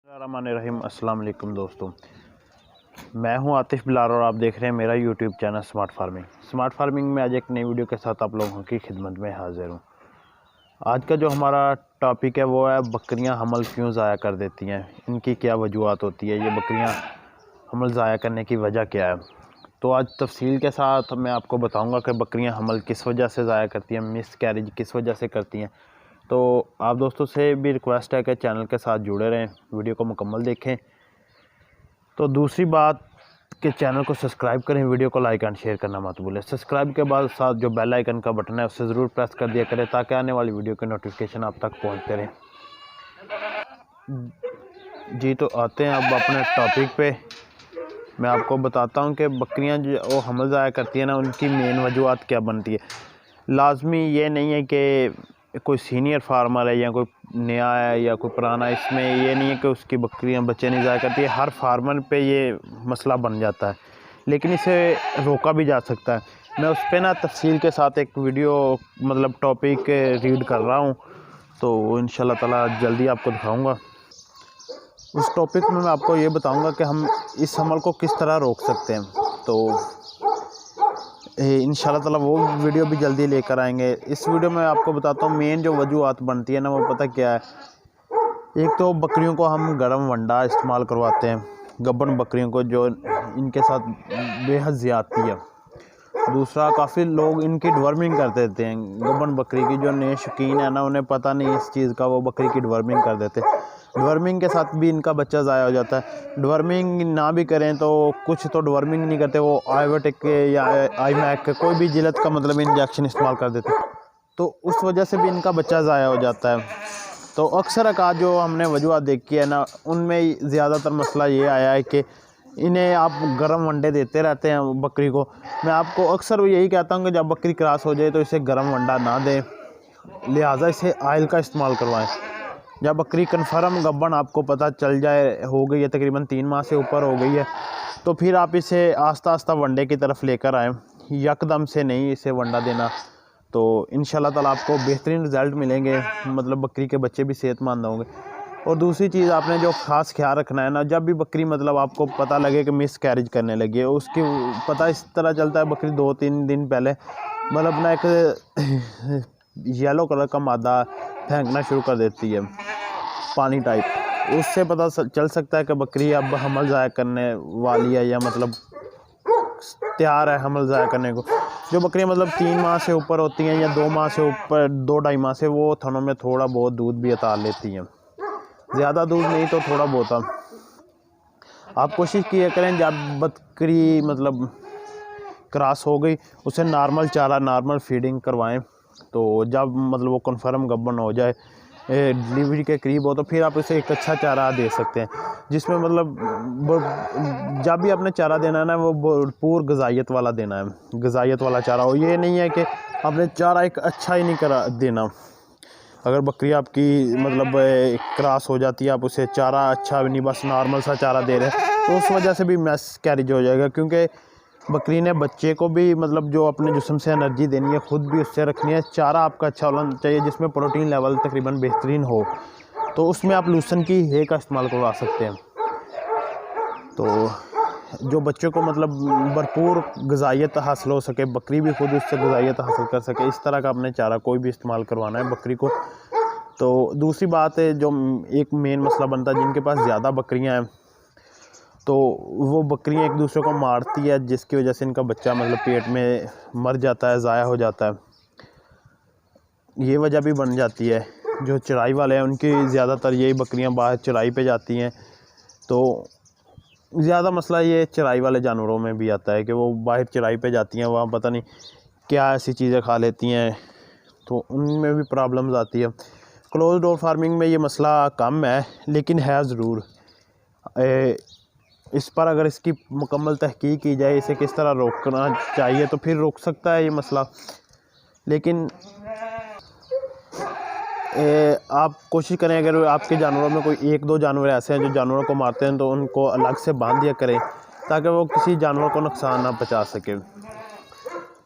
रहीम अस्सलाम वालेकुम दोस्तों, मैं हूं आतिश बिलाल और आप देख रहे हैं मेरा यूट्यूब चैनल स्मार्ट फार्मिंग में आज एक नई वीडियो के साथ आप लोगों की खिदमत में हाजिर हूं। आज का जो हमारा टॉपिक है वो है बकरियां हमल क्यों ज़ाया कर देती हैं, इनकी क्या वजूहत होती है, ये बकरियां हमल ज़ाया करने की वजह क्या है। तो आज तफसील के साथ मैं आपको बताऊँगा कि बकरियाँ हमल किस वजह से ज़ाया करती हैं, मिस कैरेज किस वजह से करती हैं। तो आप दोस्तों से भी रिक्वेस्ट है कि चैनल के साथ जुड़े रहें, वीडियो को मुकम्मल देखें। तो दूसरी बात कि चैनल को सब्सक्राइब करें, वीडियो को लाइक एंड शेयर करना मत भूलें। सब्सक्राइब के बाद साथ जो बेल आइकन का बटन है उसे ज़रूर प्रेस कर दिया करें ताकि आने वाली वीडियो के नोटिफिकेशन आप तक पहुंचते रहें। जी तो आते हैं अब अपने टॉपिक पे। मैं आपको बताता हूं कि बकरियां जो हमल ज़ाया करती हैं ना, उनकी मेन वजूहत क्या बनती है। लाजमी ये नहीं है कि कोई सीनियर फार्मर है या कोई नया है या कोई पुराना, इसमें ये नहीं है कि उसकी बकरियां बच्चे नहीं ज़ाया करती है। हर फार्मर पे ये मसला बन जाता है, लेकिन इसे रोका भी जा सकता है। मैं उस पर ना तफसील के साथ एक वीडियो मतलब टॉपिक रीड कर रहा हूँ, तो इंशाल्लाह ताला जल्दी आपको दिखाऊँगा। उस टॉपिक में मैं आपको ये बताऊंगा कि हम इस हमल को किस तरह रोक सकते हैं। तो इंशाल्लाह ताला वो वीडियो भी जल्दी लेकर आएंगे। इस वीडियो में आपको बताता हूँ मेन जो वजूहत बनती है ना, वो पता क्या है। एक तो बकरियों को हम गर्म वंडा इस्तेमाल करवाते हैं, गब्बन बकरियों को, जो इनके साथ बेहद ज़्यादती है। दूसरा, काफ़ी लोग इनकी डिवर्मिंग कर देते हैं। गब्बन बकरी की जो नए शौकीन है ना, उन्हें पता नहीं इस चीज़ का, वो बकरी की डिवर्मिंग कर देते हैं। डिवर्मिंग के साथ भी इनका बच्चा ज़ाया हो जाता है। डिवर्मिंग ना भी करें तो कुछ तो डिवर्मिंग नहीं करते, वो आयोटिक के या आई मैक के कोई भी जिलत का मतलब इंजेक्शन इस्तेमाल कर देते हैं, तो उस वजह से भी इनका बच्चा ज़ाया हो जाता है। तो अक्सर का जो हमने वजूहत देखी है ना, उनमें ज़्यादातर मसला ये आया है कि इन्हें आप गर्म वंडे देते रहते हैं बकरी को। मैं आपको अक्सर यही कहता हूँ कि जब बकरी क्रॉस हो जाए तो इसे गर्म वंडा ना दें, लिहाजा इसे ऑयल का इस्तेमाल करवाएं। जब बकरी कन्फर्म गब्बन आपको पता चल जाए हो गई है, तकरीबन 3 माह से ऊपर हो गई है, तो फिर आप इसे आस्ता आस्ता वंडे की तरफ लेकर आएँ, यकदम से नहीं इसे वंडा देना। तो इंशाल्लाह ताला आपको बेहतरीन रिज़ल्ट मिलेंगे, मतलब बकरी के बच्चे भी सेहतमंद होंगे। और दूसरी चीज़ आपने जो ख़ास ख्याल रखना है ना, जब भी बकरी मतलब आपको पता लगे कि मिस कैरेज करने लगी है, उसकी पता इस तरह चलता है, बकरी 2-3 दिन पहले मतलब अपना एक येलो कलर का मादा फेंकना शुरू कर देती है, पानी टाइप। उससे पता चल सकता है कि बकरी अब हमल ज़ाया करने वाली है या मतलब तैयार है हमल ज़ाया करने को। जो बकरियां मतलब 3 माह से ऊपर होती हैं या 2 माह से ऊपर, 2-2.5 माह से, वो थनों में थोड़ा बहुत दूध भी उतार लेती हैं, ज़्यादा दूध नहीं तो थोड़ा बहुत। आप कोशिश किया करें जब बकरी मतलब क्रॉस हो गई, उसे नॉर्मल चारा, नॉर्मल फीडिंग करवाएं। तो जब मतलब वो कन्फर्म गब्बन हो जाए, डिलीवरी के करीब हो, तो फिर आप उसे एक अच्छा चारा दे सकते हैं, जिसमें मतलब जब भी आपने चारा देना है ना, वो भरपूर गज़ाइयत वाला देना है, गज़ाइयत वाला चारा हो। ये नहीं है कि आपने चारा एक अच्छा ही नहीं करा देना। अगर बकरी आपकी मतलब क्रॉस हो जाती है, आप उसे चारा अच्छा भी नहीं, बस नॉर्मल सा चारा दे रहे हैं, तो उस वजह से भी मिस कैरेज हो जाएगा। क्योंकि बकरी ने बच्चे को भी मतलब जो अपने जिस्म से एनर्जी देनी है, ख़ुद भी उससे रखनी है। चारा आपका अच्छा होना चाहिए जिसमें प्रोटीन लेवल तकरीबन बेहतरीन हो, तो उसमें आप लूसन की हे का इस्तेमाल करवा सकते हैं। तो जो बच्चों को मतलब भरपूर गज़ाइयत हासिल हो सके, बकरी भी खुद उससे गज़ाइयत हासिल कर सके, इस तरह का अपने चारा कोई भी इस्तेमाल करवाना है बकरी को। तो दूसरी बात है, जो एक मेन मसला बनता है, जिनके पास ज़्यादा बकरियां हैं, तो वो बकरियां एक दूसरे को मारती है, जिसकी वजह से इनका बच्चा मतलब पेट में मर जाता है, ज़ाया हो जाता है। ये वजह भी बन जाती है। जो चराई वाले हैं, उनकी ज़्यादातर यही बकरियां बाहर चराई पे जाती हैं, तो ज़्यादा मसला ये चराई वाले जानवरों में भी आता है कि वो बाहर चराई पे जाती हैं, वहाँ पता नहीं क्या ऐसी चीज़ें खा लेती हैं, तो उनमें भी प्रॉब्लम्स आती है। क्लोज डोर फार्मिंग में ये मसला कम है, लेकिन है ज़रूर। इस पर अगर इसकी मुकम्मल तहकीक की जाए, इसे किस तरह रोकना चाहिए, तो फिर रोक सकता है ये मसला। लेकिन आप कोशिश करें, अगर आपके जानवरों में कोई 1-2 जानवर ऐसे हैं जो जानवरों को मारते हैं, तो उनको अलग से बांध दिया करें ताकि वो किसी जानवर को नुकसान ना पहुंचा सके।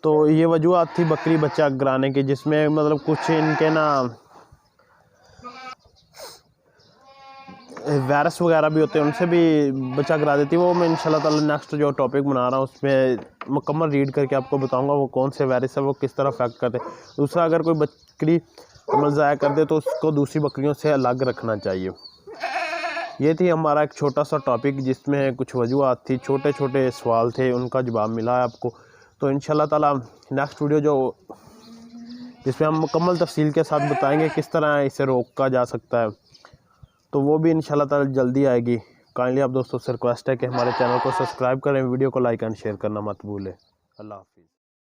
तो ये वजूहत थी बकरी बच्चा गिराने की, जिसमें मतलब कुछ इनके ना वायरस वगैरह भी होते हैं उनसे भी बचा करा देती है। वो मैं इंशाल्लाह ताला नेक्स्ट जो टॉपिक बना रहा हूँ उसमें मुकम्मल रीड करके आपको बताऊँगा वो कौन से वायरस है, वो किस तरह अफेक्ट करते हैं। दूसरा, अगर कोई बकरी अमल ज़ाया कर दे तो उसको दूसरी बकरियों से अलग रखना चाहिए। ये थी हमारा एक छोटा सा टॉपिक जिसमें कुछ वजूहात थी, छोटे छोटे सवाल थे, उनका जवाब मिला है आपको। तो इंशाल्लाह ताला नेक्स्ट वीडियो जिसमें हम मुकम्मल तफसील के साथ बताएंगे किस तरह इसे रोका जा सकता है, तो वो भी इंशाल्लाह ताला जल्दी आएगी। काइंडली आप दोस्तों से रिक्वेस्ट है कि हमारे चैनल को सब्सक्राइब करें, वीडियो को लाइक एंड शेयर करना मत भूलें। अल्लाह हाफ़िज़।